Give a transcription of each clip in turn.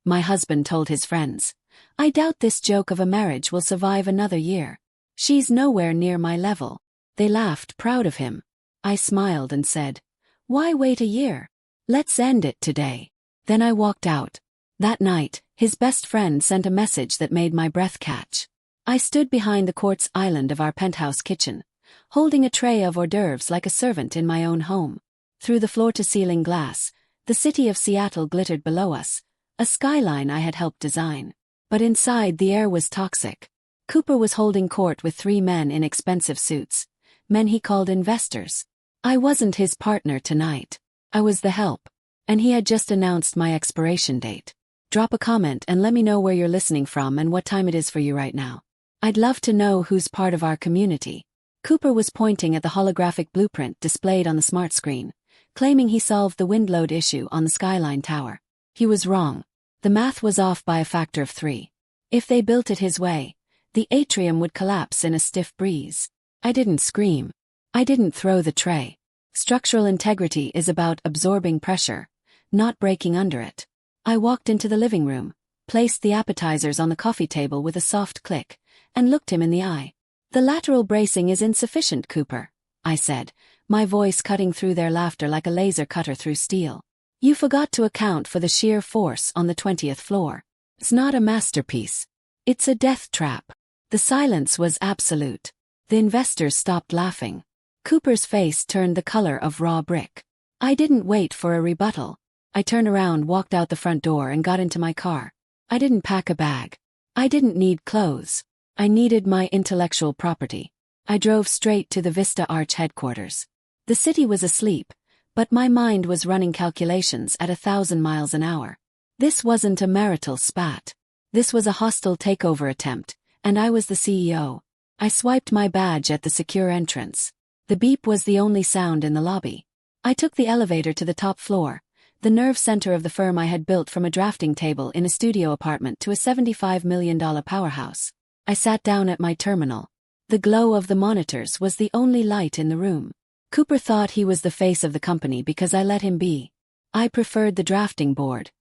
my husband told his friends. I doubt this joke of a marriage will survive another year. She's nowhere near my level. They laughed, proud of him. I smiled and said, why wait a year? Let's end it today. Then I walked out. That night, his best friend sent a message that made my breath catch. I stood behind the quartz island of our penthouse kitchen, holding a tray of hors d'oeuvres like a servant in my own home. Through the floor-to-ceiling glass, the city of Seattle glittered below us, a skyline I had helped design. But inside the air was toxic. Cooper was holding court with 3 men in expensive suits, men he called investors. I wasn't his partner tonight. I was the help. And he had just announced my expiration date. Drop a comment and let me know where you're listening from and what time it is for you right now. I'd love to know who's part of our community. Cooper was pointing at the holographic blueprint displayed on the smart screen, claiming he solved the wind load issue on the Skyline Tower. He was wrong. The math was off by a factor of 3. If they built it his way, the atrium would collapse in a stiff breeze. I didn't scream. I didn't throw the tray. Structural integrity is about absorbing pressure, not breaking under it. I walked into the living room, placed the appetizers on the coffee table with a soft click, and looked him in the eye. The lateral bracing is insufficient, Cooper, I said, my voice cutting through their laughter like a laser cutter through steel. You forgot to account for the sheer force on the 20th floor. It's not a masterpiece. It's a death trap. The silence was absolute. The investors stopped laughing. Cooper's face turned the color of raw brick. I didn't wait for a rebuttal. I turned around, walked out the front door and got into my car. I didn't pack a bag. I didn't need clothes. I needed my intellectual property. I drove straight to the Vista Arch headquarters. The city was asleep, but my mind was running calculations at 1,000 miles an hour. This wasn't a marital spat. This was a hostile takeover attempt, and I was the CEO. I swiped my badge at the secure entrance. The beep was the only sound in the lobby. I took the elevator to the top floor, the nerve center of the firm I had built from a drafting table in a studio apartment to a $75 million powerhouse. I sat down at my terminal. The glow of the monitors was the only light in the room. Cooper thought he was the face of the company because I let him be. I preferred the drafting board.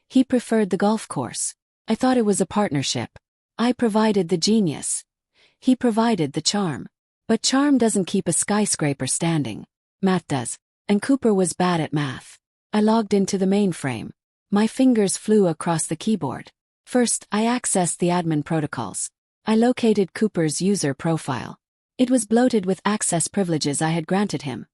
He preferred the golf course. I thought it was a partnership. I provided the genius. He provided the charm. But charm doesn't keep a skyscraper standing. Math does. And Cooper was bad at math. I logged into the mainframe. My fingers flew across the keyboard. First, I accessed the admin protocols. I located Cooper's user profile. It was bloated with access privileges I had granted him.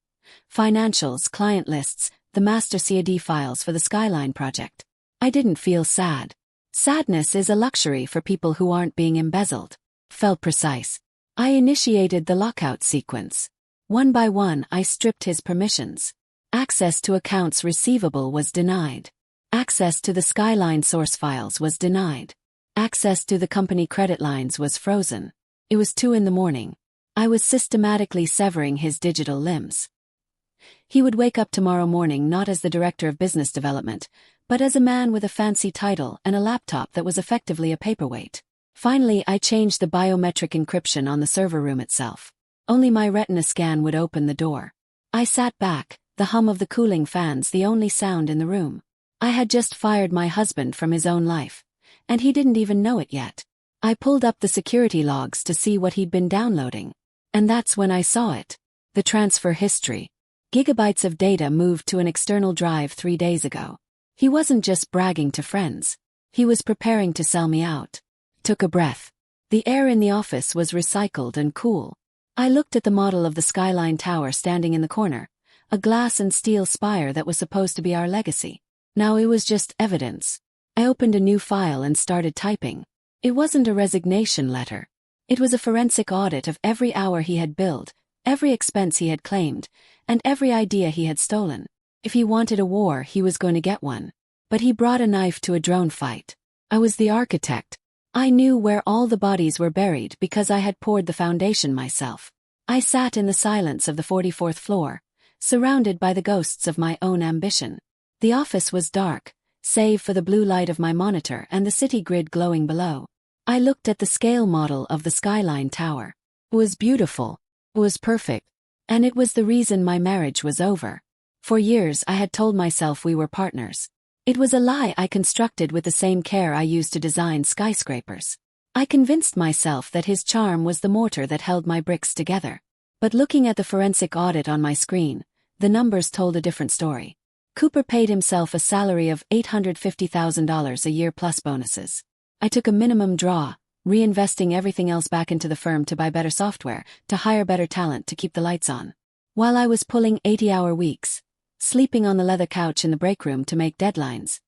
Financials, client lists, the master CAD files for the Skyline project. I didn't feel sad. Sadness is a luxury for people who aren't being embezzled. Felt precise. I initiated the lockout sequence. One by one, I stripped his permissions. Access to accounts receivable was denied. Access to the Skyline source files was denied. Access to the company credit lines was frozen. It was 2 a.m. I was systematically severing his digital limbs. He would wake up tomorrow morning not as the director of business development, but as a man with a fancy title and a laptop that was effectively a paperweight. Finally, I changed the biometric encryption on the server room itself. Only my retina scan would open the door. I sat back, the hum of the cooling fans the only sound in the room. I had just fired my husband from his own life, and he didn't even know it yet. I pulled up the security logs to see what he'd been downloading. And that's when I saw it. The transfer history. Gigabytes of data moved to an external drive 3 days ago. He wasn't just bragging to friends. He was preparing to sell me out. Took a breath. The air in the office was recycled and cool. I looked at the model of the Skyline Tower standing in the corner, a glass and steel spire that was supposed to be our legacy. Now it was just evidence. I opened a new file and started typing. It wasn't a resignation letter. It was a forensic audit of every hour he had billed, every expense he had claimed, and every idea he had stolen. If he wanted a war, he was going to get one. But he brought a knife to a drone fight. I was the architect. I knew where all the bodies were buried because I had poured the foundation myself. I sat in the silence of the 44th floor, surrounded by the ghosts of my own ambition. The office was dark, save for the blue light of my monitor and the city grid glowing below. I looked at the scale model of the Skyline Tower. It was beautiful. It was perfect. And it was the reason my marriage was over. For years I had told myself we were partners. It was a lie I constructed with the same care I used to design skyscrapers. I convinced myself that his charm was the mortar that held my bricks together. But looking at the forensic audit on my screen, the numbers told a different story. Cooper paid himself a salary of $850,000 a year plus bonuses. I took a minimum draw, reinvesting everything else back into the firm to buy better software, to hire better talent to keep the lights on. While I was pulling 80-hour weeks, sleeping on the leather couch in the break room to make deadlines,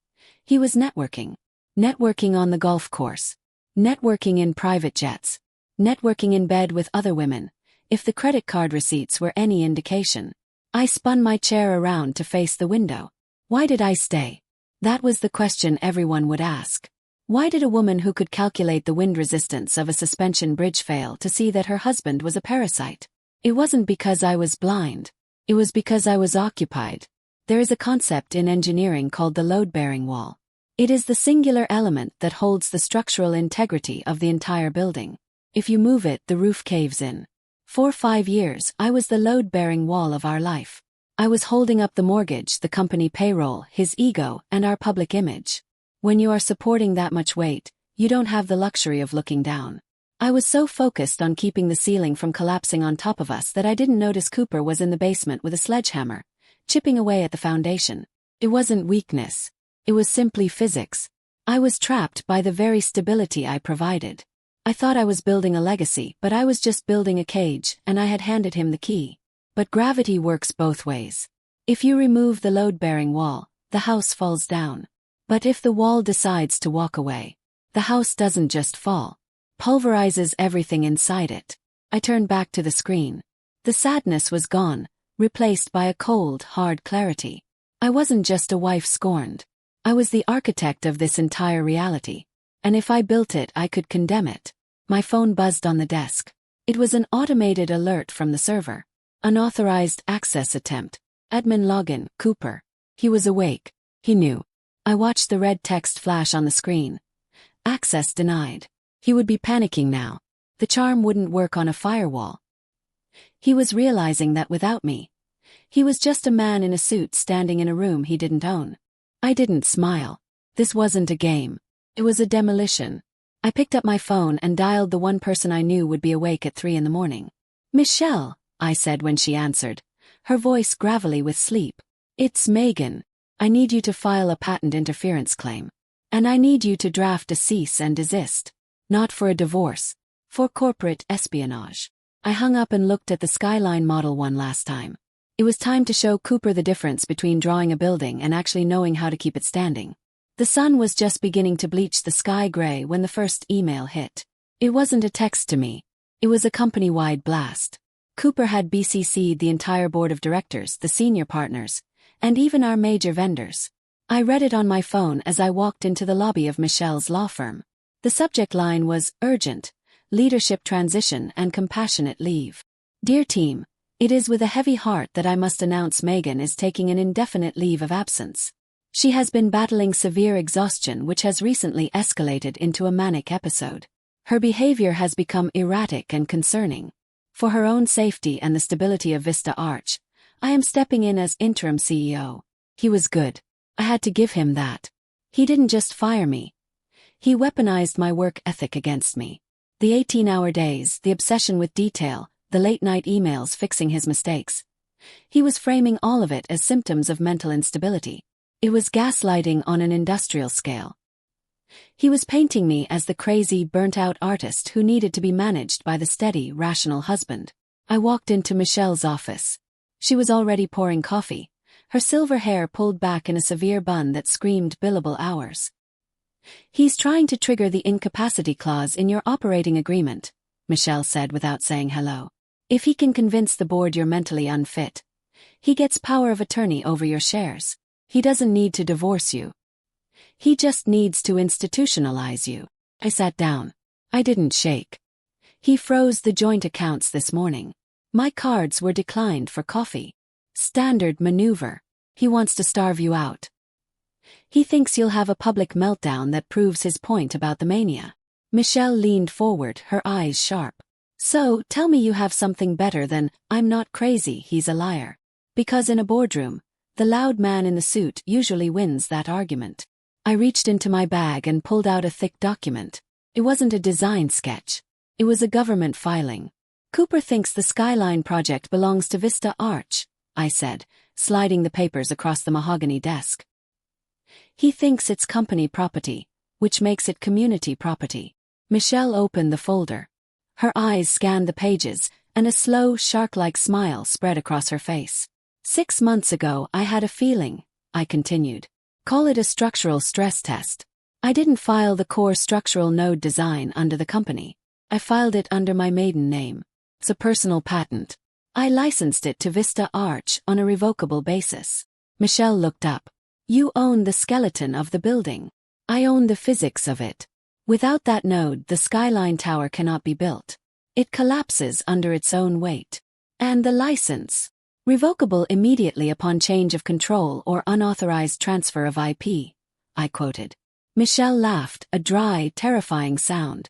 he was networking. Networking on the golf course. Networking in private jets. Networking in bed with other women, if the credit card receipts were any indication. I spun my chair around to face the window. Why did I stay? That was the question everyone would ask. Why did a woman who could calculate the wind resistance of a suspension bridge fail to see that her husband was a parasite? It wasn't because I was blind. It was because I was occupied. There is a concept in engineering called the load-bearing wall. It is the singular element that holds the structural integrity of the entire building. If you move it, the roof caves in. For 5 years, I was the load-bearing wall of our life. I was holding up the mortgage, the company payroll, his ego, and our public image. When you are supporting that much weight, you don't have the luxury of looking down. I was so focused on keeping the ceiling from collapsing on top of us that I didn't notice Cooper was in the basement with a sledgehammer, chipping away at the foundation. It wasn't weakness. It was simply physics. I was trapped by the very stability I provided. I thought I was building a legacy, but I was just building a cage, and I had handed him the key. But gravity works both ways. If you remove the load-bearing wall, the house falls down. But if the wall decides to walk away, the house doesn't just fall, pulverizes everything inside it. I turned back to the screen. The sadness was gone, replaced by a cold, hard clarity. I wasn't just a wife scorned. I was the architect of this entire reality. And if I built it, I could condemn it. My phone buzzed on the desk. It was an automated alert from the server. Unauthorized access attempt. Admin login, Cooper. He was awake. He knew. I watched the red text flash on the screen. Access denied. He would be panicking now. The charm wouldn't work on a firewall. He was realizing that without me, he was just a man in a suit standing in a room he didn't own. I didn't smile. This wasn't a game. It was a demolition. I picked up my phone and dialed the one person I knew would be awake at 3 a.m. Michelle, I said when she answered, her voice gravelly with sleep. It's Megan. I need you to file a patent interference claim. And I need you to draft a cease and desist. Not for a divorce. For corporate espionage. I hung up and looked at the Skyline Model 1 last time. It was time to show Cooper the difference between drawing a building and actually knowing how to keep it standing. The sun was just beginning to bleach the sky gray when the first email hit. It wasn't a text to me. It was a company-wide blast. Cooper had BCC'd the entire board of directors, the senior partners, and even our major vendors. I read it on my phone as I walked into the lobby of Michelle's law firm. The subject line was urgent, leadership transition and compassionate leave. Dear team, it is with a heavy heart that I must announce Megan is taking an indefinite leave of absence. She has been battling severe exhaustion which has recently escalated into a manic episode. Her behavior has become erratic and concerning. For her own safety and the stability of Vista Arch, I am stepping in as interim CEO. He was good. I had to give him that. He didn't just fire me. He weaponized my work ethic against me. The 18-hour days, the obsession with detail, the late-night emails fixing his mistakes. He was framing all of it as symptoms of mental instability. It was gaslighting on an industrial scale. He was painting me as the crazy, burnt-out artist who needed to be managed by the steady, rational husband. I walked into Michelle's office. She was already pouring coffee, her silver hair pulled back in a severe bun that screamed billable hours. He's trying to trigger the incapacity clause in your operating agreement, Michelle said without saying hello. If he can convince the board you're mentally unfit, he gets power of attorney over your shares. He doesn't need to divorce you. He just needs to institutionalize you. I sat down. I didn't shake. He froze the joint accounts this morning. My cards were declined for coffee. Standard maneuver. He wants to starve you out. He thinks you'll have a public meltdown that proves his point about the mania. Michelle leaned forward, her eyes sharp. So, tell me you have something better than, I'm not crazy, he's a liar. Because in a boardroom, The loud man in the suit usually wins that argument. I reached into my bag and pulled out a thick document. It wasn't a design sketch. It was a government filing. Cooper thinks the Skyline project belongs to Vista Arch, I said, sliding the papers across the mahogany desk. He thinks it's company property, which makes it community property. Michelle opened the folder. Her eyes scanned the pages, and a slow, shark-like smile spread across her face. 6 months ago I had a feeling, I continued. Call it a structural stress test. I didn't file the core structural node design under the company. I filed it under my maiden name. It's a personal patent. I licensed it to Vista Arch on a revocable basis. Michelle looked up. You own the skeleton of the building. I own the physics of it. Without that node, the Skyline Tower cannot be built. It collapses under its own weight. And the license. Revocable immediately upon change of control or unauthorized transfer of IP, I quoted. Michelle laughed, a dry, terrifying sound.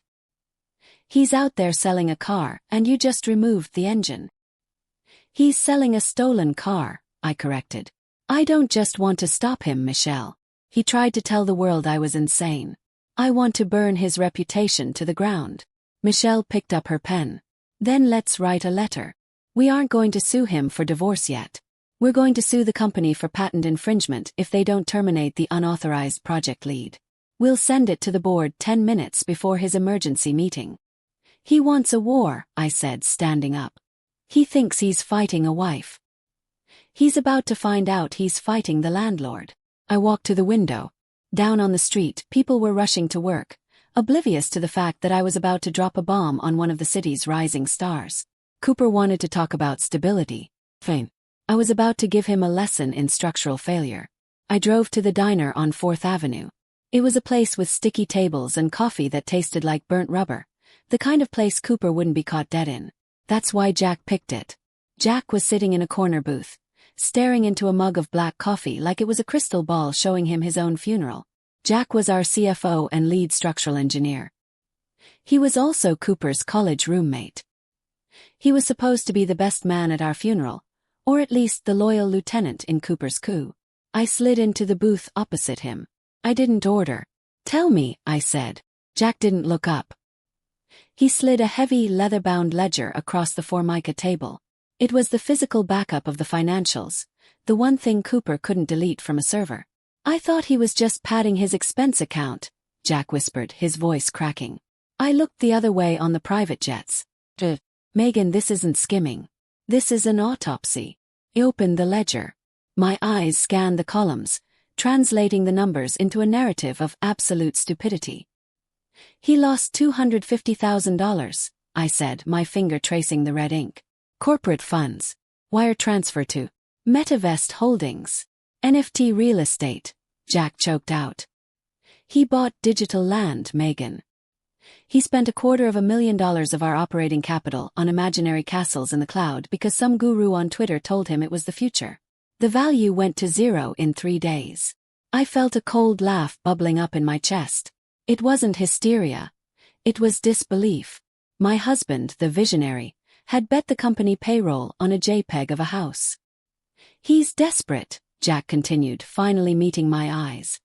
He's out there selling a car, and you just removed the engine. He's selling a stolen car, I corrected. I don't just want to stop him, Michelle. He tried to tell the world I was insane. I want to burn his reputation to the ground. Michelle picked up her pen. Then let's write a letter. We aren't going to sue him for divorce yet. We're going to sue the company for patent infringement if they don't terminate the unauthorized project lead. We'll send it to the board 10 minutes before his emergency meeting. He wants a war, I said, standing up. He thinks he's fighting a wife. He's about to find out he's fighting the landlord. I walked to the window. Down on the street, people were rushing to work, oblivious to the fact that I was about to drop a bomb on one of the city's rising stars. Cooper wanted to talk about stability. Fine. I was about to give him a lesson in structural failure. I drove to the diner on 4th Avenue. It was a place with sticky tables and coffee that tasted like burnt rubber, the kind of place Cooper wouldn't be caught dead in. That's why Jack picked it. Jack was sitting in a corner booth, staring into a mug of black coffee like it was a crystal ball showing him his own funeral. Jack was our CFO and lead structural engineer. He was also Cooper's college roommate. He was supposed to be the best man at our funeral, or at least the loyal lieutenant in Cooper's coup. I slid into the booth opposite him. I didn't order. Tell me, I said. Jack didn't look up. He slid a heavy leather-bound ledger across the Formica table. It was the physical backup of the financials, the one thing Cooper couldn't delete from a server. I thought he was just padding his expense account, Jack whispered, his voice cracking. I looked the other way on the private jets. Megan, this isn't skimming. This is an autopsy. I opened the ledger. My eyes scanned the columns, translating the numbers into a narrative of absolute stupidity. He lost $250,000, I said, my finger tracing the red ink. Corporate funds. Wire transfer to Metavest Holdings. NFT real estate, Jack choked out. He bought digital land, Megan. He spent $250,000 of our operating capital on imaginary castles in the cloud because some guru on Twitter told him it was the future. The value went to zero in 3 days. I felt a cold laugh bubbling up in my chest. It wasn't hysteria. It was disbelief. My husband, the visionary, had bet the company payroll on a JPEG of a house. He's desperate, Jack continued, finally meeting my eyes.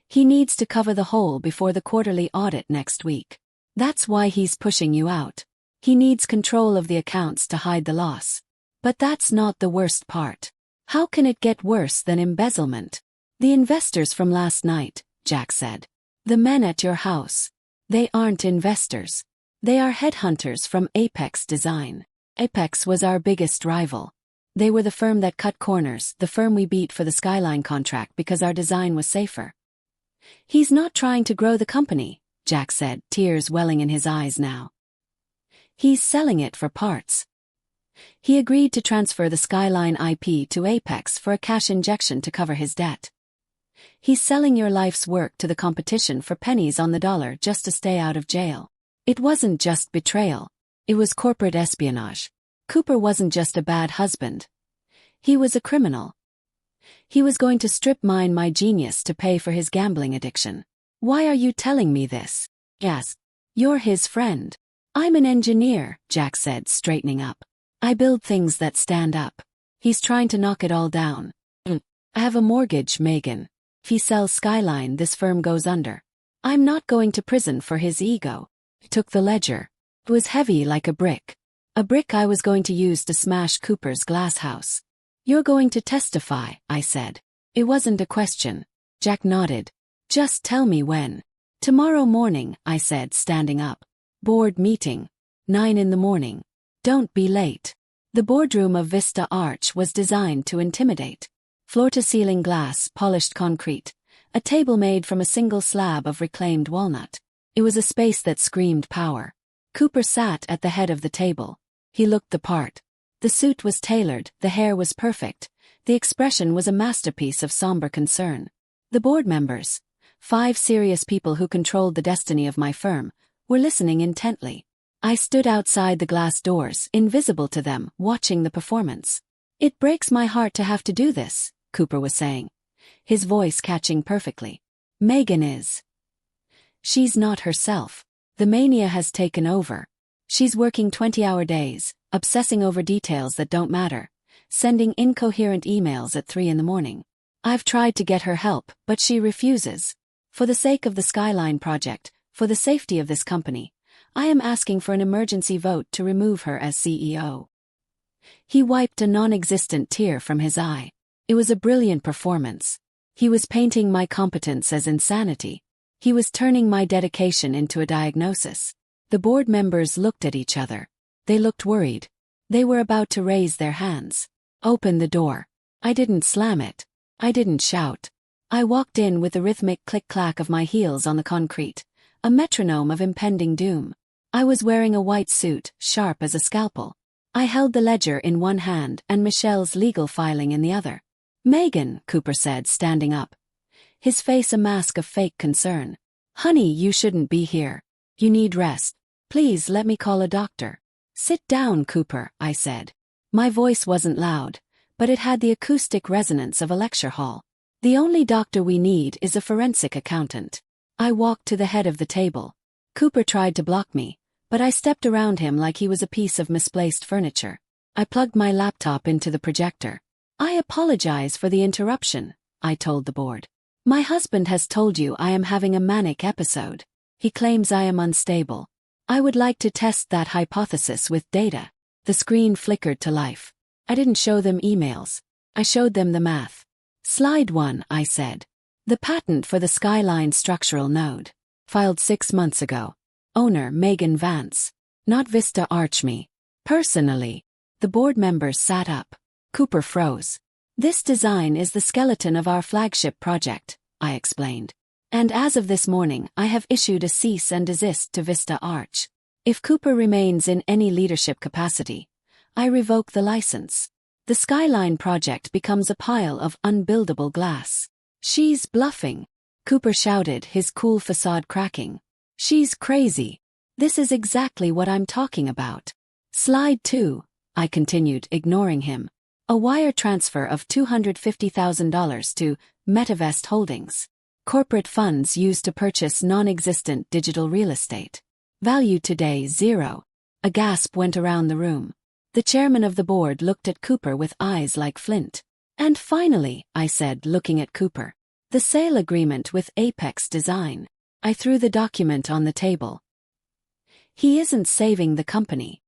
He needs to cover the hole before the quarterly audit next week. That's why he's pushing you out. He needs control of the accounts to hide the loss. But that's not the worst part. How can it get worse than embezzlement? The investors from last night, Jack said. The men at your house. They aren't investors. They are headhunters from Apex Design. Apex was our biggest rival. They were the firm that cut corners, the firm we beat for the Skyline contract because our design was safer. He's not trying to grow the company, Jack said, tears welling in his eyes now. He's selling it for parts. He agreed to transfer the Skyline IP to Apex for a cash injection to cover his debt. He's selling your life's work to the competition for pennies on the dollar just to stay out of jail. It wasn't just betrayal. It was corporate espionage. Cooper wasn't just a bad husband. He was a criminal. He was going to strip mine my genius to pay for his gambling addiction. Why are you telling me this? Yes. You're his friend. I'm an engineer, Jack said, straightening up. I build things that stand up. He's trying to knock it all down. I have a mortgage, Megan. If he sells Skyline, this firm goes under. I'm not going to prison for his ego. I took the ledger. It was heavy like a brick. A brick I was going to use to smash Cooper's glass house. You're going to testify, I said. It wasn't a question. Jack nodded. Just tell me when. Tomorrow morning, I said, standing up. Board meeting. 9 in the morning. Don't be late. The boardroom of Vista Arch was designed to intimidate. Floor-to-ceiling glass, polished concrete. A table made from a single slab of reclaimed walnut. It was a space that screamed power. Cooper sat at the head of the table. He looked the part. The suit was tailored, the hair was perfect. The expression was a masterpiece of somber concern. The board members, 5 serious people who controlled the destiny of my firm, were listening intently. I stood outside the glass doors, invisible to them, watching the performance. It breaks my heart to have to do this, Cooper was saying, his voice catching perfectly. Megan is. She's not herself. The mania has taken over. She's working 20-hour days, obsessing over details that don't matter, sending incoherent emails at 3 in the morning. I've tried to get her help, but she refuses. For the sake of the Skyline project, for the safety of this company, I am asking for an emergency vote to remove her as CEO. He wiped a non-existent tear from his eye. It was a brilliant performance. He was painting my competence as insanity. He was turning my dedication into a diagnosis. The board members looked at each other. They looked worried. They were about to raise their hands. Open the door. I didn't slam it. I didn't shout. I walked in with the rhythmic click-clack of my heels on the concrete, a metronome of impending doom. I was wearing a white suit, sharp as a scalpel. I held the ledger in one hand and Michelle's legal filing in the other. Megan, Cooper said, standing up. His face a mask of fake concern. Honey, you shouldn't be here. You need rest. Please let me call a doctor. Sit down, Cooper, I said. My voice wasn't loud, but it had the acoustic resonance of a lecture hall. The only doctor we need is a forensic accountant. I walked to the head of the table. Cooper tried to block me, but I stepped around him like he was a piece of misplaced furniture. I plugged my laptop into the projector. I apologize for the interruption, I told the board. My husband has told you I am having a manic episode. He claims I am unstable. I would like to test that hypothesis with data. The screen flickered to life. I didn't show them emails. I showed them the math. Slide 1, I said. The patent for the Skyline structural node. Filed 6 months ago. Owner Megan Vance. Not Vista Arch me. Personally. The board members sat up. Cooper froze. This design is the skeleton of our flagship project, I explained. And as of this morning, I have issued a cease and desist to Vista Arch. If Cooper remains in any leadership capacity, I revoke the license. The Skyline project becomes a pile of unbuildable glass. She's bluffing, Cooper shouted, his cool facade cracking. She's crazy. This is exactly what I'm talking about. Slide 2, I continued, ignoring him. A wire transfer of $250,000 to Metavest Holdings. Corporate funds used to purchase non-existent digital real estate. Value today 0. A gasp went around the room. The chairman of the board looked at Cooper with eyes like flint. And finally, I said, looking at Cooper, the sale agreement with Apex Design. I threw the document on the table. He isn't saving the company.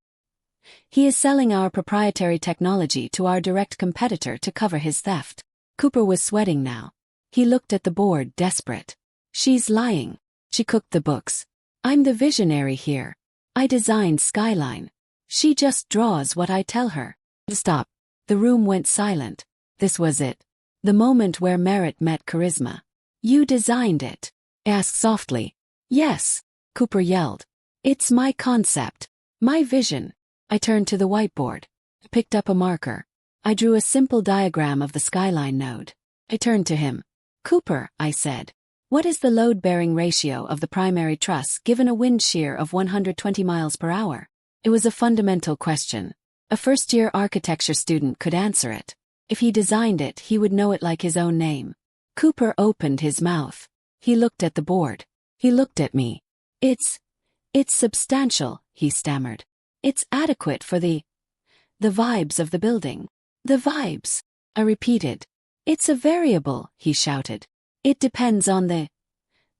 He is selling our proprietary technology to our direct competitor to cover his theft. Cooper was sweating now. He looked at the board, desperate. She's lying. She cooked the books. I'm the visionary here. I designed Skyline. She just draws what I tell her. Stop. The room went silent. This was it. The moment where merit met charisma. You designed it? Asked softly. Yes, Cooper yelled. It's my concept. My vision. I turned to the whiteboard. Picked up a marker. I drew a simple diagram of the Skyline node. I turned to him. Cooper, I said. What is the load-bearing ratio of the primary truss given a wind shear of 120 miles per hour? It was a fundamental question. A first-year architecture student could answer it. If he designed it, he would know it like his own name. Cooper opened his mouth. He looked at the board. He looked at me. It's substantial, he stammered. It's adequate for the vibes of the building. The vibes, I repeated. It's a variable, he shouted. It depends on the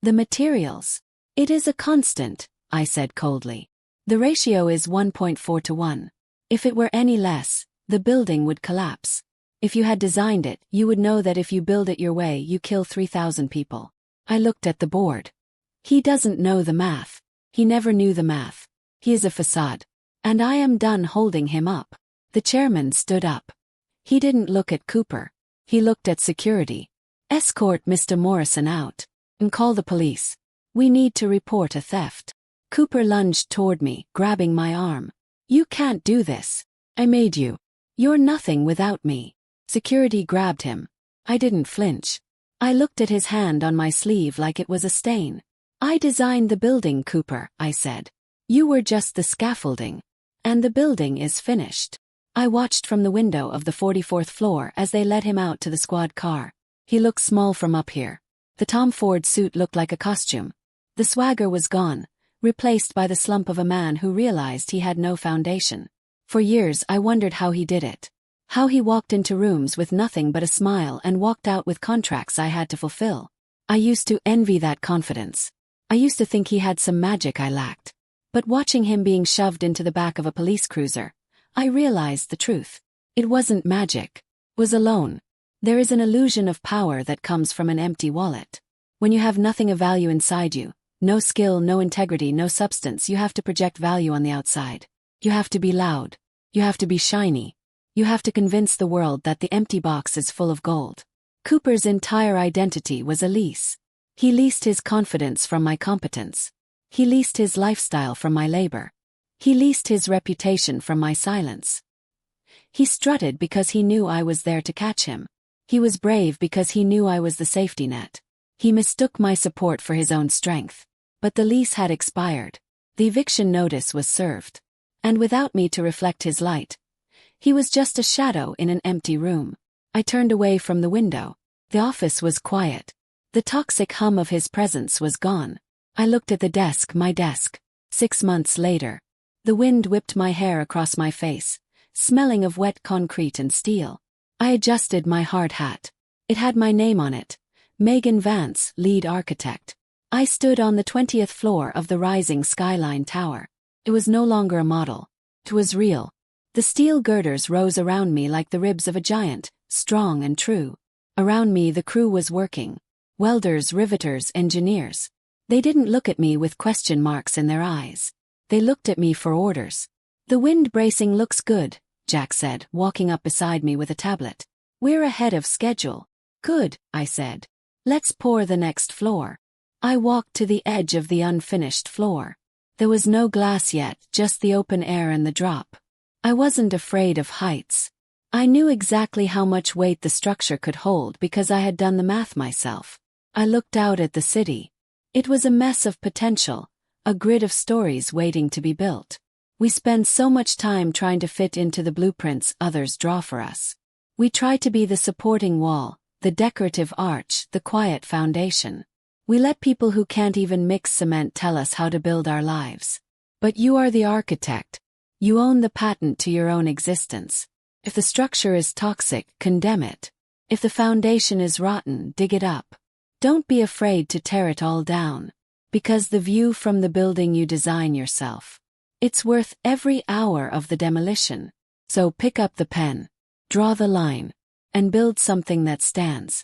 materials. It is a constant, I said coldly. The ratio is 1.4 to 1. If it were any less, the building would collapse. If you had designed it, you would know that if you build it your way, you kill 3,000 people. I looked at the board. He doesn't know the math. He never knew the math. He is a facade. And I am done holding him up. The chairman stood up. He didn't look at Cooper. He looked at security. Escort Mr. Morrison out. And call the police. We need to report a theft. Cooper lunged toward me, grabbing my arm. You can't do this. I made you. You're nothing without me. Security grabbed him. I didn't flinch. I looked at his hand on my sleeve like it was a stain. I designed the building, Cooper, I said. You were just the scaffolding. And the building is finished. I watched from the window of the 44th floor as they led him out to the squad car. He looked small from up here. The Tom Ford suit looked like a costume. The swagger was gone, replaced by the slump of a man who realized he had no foundation. For years I wondered how he did it. How he walked into rooms with nothing but a smile and walked out with contracts I had to fulfill. I used to envy that confidence. I used to think he had some magic I lacked. But watching him being shoved into the back of a police cruiser, I realized the truth. It wasn't magic. It was alone. There is an illusion of power that comes from an empty wallet. When you have nothing of value inside you, no skill, no integrity, no substance, you have to project value on the outside. You have to be loud. You have to be shiny. You have to convince the world that the empty box is full of gold. Cooper's entire identity was a lease. He leased his confidence from my competence. He leased his lifestyle from my labor. He leased his reputation from my silence. He strutted because he knew I was there to catch him. He was brave because he knew I was the safety net. He mistook my support for his own strength. But the lease had expired. The eviction notice was served. And without me to reflect his light, he was just a shadow in an empty room. I turned away from the window. The office was quiet. The toxic hum of his presence was gone. I looked at the desk, my desk. 6 months later. The wind whipped my hair across my face, smelling of wet concrete and steel. I adjusted my hard hat. It had my name on it. Megan Vance, lead architect. I stood on the 20th floor of the rising skyline tower. It was no longer a model. It was real. The steel girders rose around me like the ribs of a giant, strong and true. Around me the crew was working. Welders, riveters, engineers. They didn't look at me with question marks in their eyes. They looked at me for orders. The wind bracing looks good, Jack said, walking up beside me with a tablet. We're ahead of schedule. Good, I said. Let's pour the next floor. I walked to the edge of the unfinished floor. There was no glass yet, just the open air and the drop. I wasn't afraid of heights. I knew exactly how much weight the structure could hold because I had done the math myself. I looked out at the city. It was a mess of potential, a grid of stories waiting to be built. We spend so much time trying to fit into the blueprints others draw for us. We try to be the supporting wall, the decorative arch, the quiet foundation. We let people who can't even mix cement tell us how to build our lives. But you are the architect. You own the patent to your own existence. If the structure is toxic, condemn it. If the foundation is rotten, dig it up. Don't be afraid to tear it all down. Because the view from the building you design yourself. It's worth every hour of the demolition. So pick up the pen, draw the line, and build something that stands.